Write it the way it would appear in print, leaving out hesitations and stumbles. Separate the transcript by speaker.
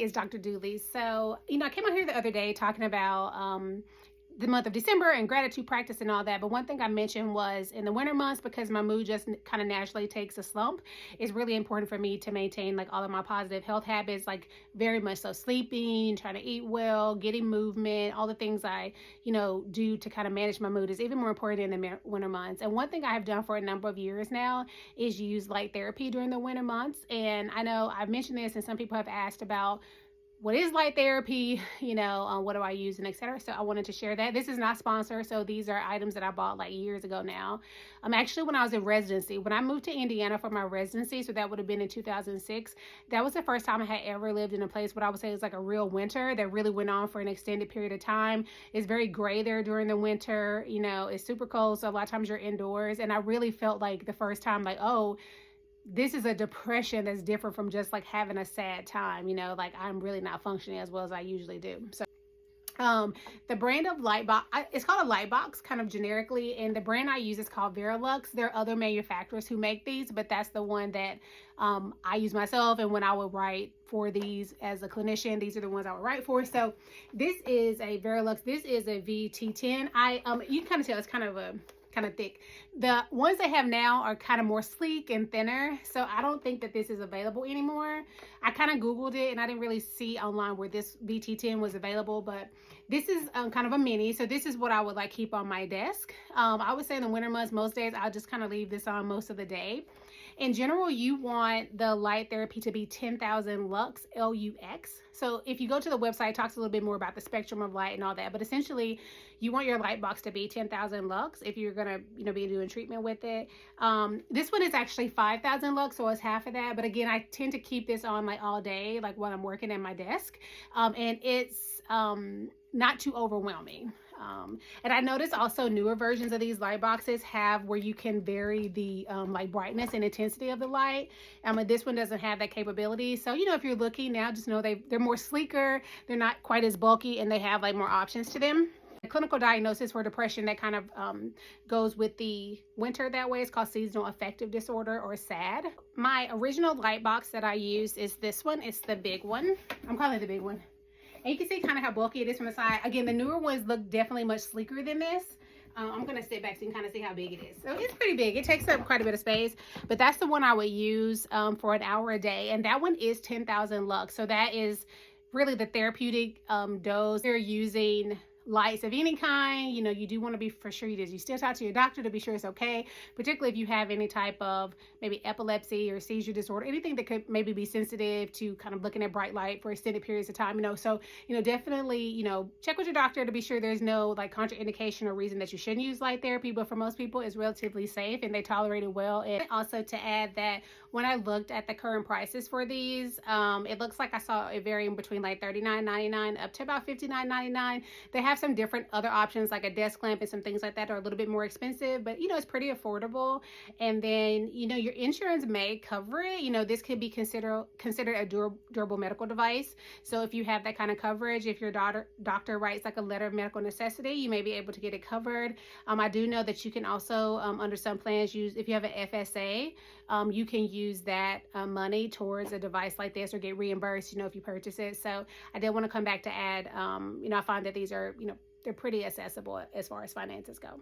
Speaker 1: it's Dr. Dooley. So, I came out here the other day talking about the month of December and gratitude practice and all that. But one thing I mentioned was in the winter months, because my mood just kind of naturally takes a slump, it's really important for me to maintain like all of my positive health habits, like very much so sleeping, trying to eat well, getting movement, all the things I, do to kind of manage my mood is even more important in the winter months. And one thing I have done for a number of years now is use light therapy during the winter months. And I know I've mentioned this and some people have asked about what is light therapy, what do I use and etc. So I wanted to share that. This is not sponsored, so these are items that I bought like years ago now. Actually, when I was in residency, when I moved to Indiana for my residency, so that would have been in 2006, that was the first time I had ever lived in a place what I would say is like a real winter that really went on for an extended period of time. It's very gray there during the winter, it's super cold, so a lot of times you're indoors, and I really felt like the first time like, oh, this is a depression that's different from just like having a sad time, like I'm really not functioning as well as I usually do. So the brand of Lightbox, it's called a Lightbox kind of generically, and the brand I use is called Verilux. There are other manufacturers who make these, but that's the one that I use myself. And when I would write for these as a clinician, these are the ones I would write for. So this is a Verilux. This is a VT10. You can kind of tell it's kind of thick. The ones they have now are kind of more sleek and thinner, so I don't think that this is available anymore. I kind of Googled it and I didn't really see online where this VT10 was available, but this is kind of a mini, so this is what I would like keep on my desk. I would say in the winter months, most days I'll just kind of leave this on most of the day. In general, you want the light therapy to be 10,000 lux, L-U-X. So if you go to the website, it talks a little bit more about the spectrum of light and all that. But essentially, you want your light box to be 10,000 lux if you're going to, be doing treatment with it. This one is actually 5,000 lux, so it's half of that. But again, I tend to keep this on like all day, like while I'm working at my desk. And it's not too overwhelming. And I noticed also newer versions of these light boxes have where you can vary the like brightness and intensity of the light. This one doesn't have that capability. So, if you're looking now, just know they're more sleeker, they're not quite as bulky, and they have like more options to them. The clinical diagnosis for depression that kind of goes with the winter that way is called Seasonal Affective Disorder, or SAD. My original light box that I used is this one. It's the big one. I'm calling it the big one. And you can see kind of how bulky it is from the side. Again, the newer ones look definitely much sleeker than this. I'm going to sit back so you can kind of see how big it is. So it's pretty big. It takes up quite a bit of space. But that's the one I would use for an hour a day. And that one is 10,000 lux. So that is really the therapeutic dose. They're using lights of any kind, you do want to be for sure you still talk to your doctor to be sure it's okay, particularly if you have any type of maybe epilepsy or seizure disorder, anything that could maybe be sensitive to kind of looking at bright light for extended periods of time, so definitely check with your doctor to be sure there's no like contraindication or reason that you shouldn't use light therapy. But for most people it's relatively safe and they tolerate it well. And also to add that when I looked at the current prices for these, it looks like I saw it varying between like $39.99 up to about $59.99. They have some different other options like a desk lamp and some things like that are a little bit more expensive, but it's pretty affordable. And then your insurance may cover it. This could be considered a durable medical device. So if you have that kind of coverage, if your doctor writes like a letter of medical necessity, you may be able to get it covered. I do know that you can also under some plans use, if you have an FSA, you can use that money towards a device like this or get reimbursed if you purchase it. So I did want to come back to add I find that these are they're pretty accessible as far as finances go.